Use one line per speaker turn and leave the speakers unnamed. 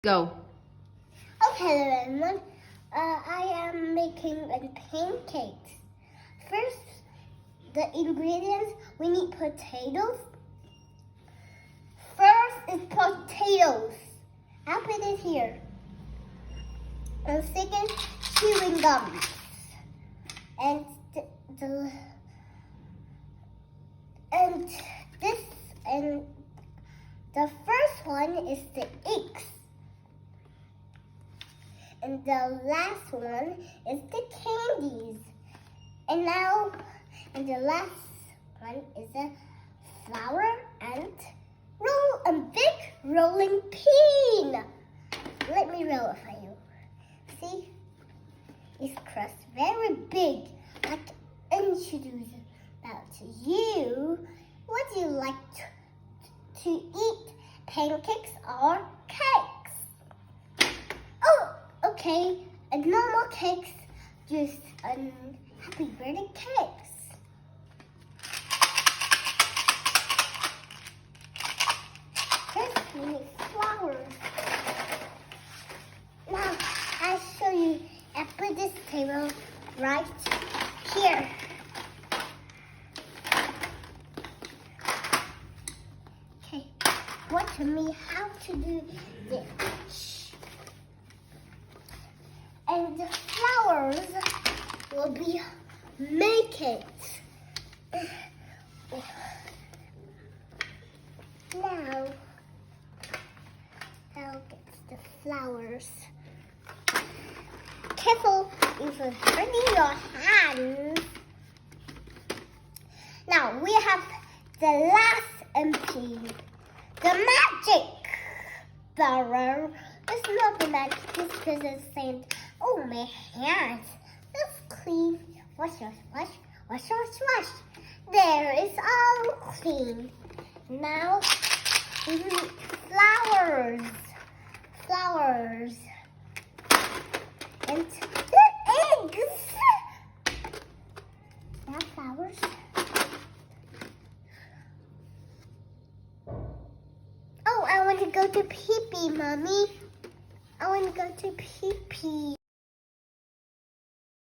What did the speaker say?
Go.
Okay, everyone. I am making pancakes. First, the ingredients, we need potatoes. First is potatoes. I'll put it here. And second, chewing gum. And the first one is the eggs. And the last one is the candies. And the last one is the flour and a big rolling pin. Let me roll it for you. See? It's crust very big. Like introduce about you. Would you like to eat pancakes or cakes? Oh, okay. And normal cakes, just happy birthday cakes. First, we need flowers. Now, I'll show you. I put this table right here. Okay, watch me how to do this. And the flowers will be make it. Now, I'll get the flowers. Careful if you're hurting your hands. Now we have the last empty, the magic barrel. It's not the magic, it's because it's saying, oh, my hands. Let's clean. Wash, wash, wash, wash, wash, wash. There, it's all clean. Now we need flowers. Flowers. And the eggs. Now flowers. Oh, I want to go to pee-pee, Mommy. I want to go to pee-pee.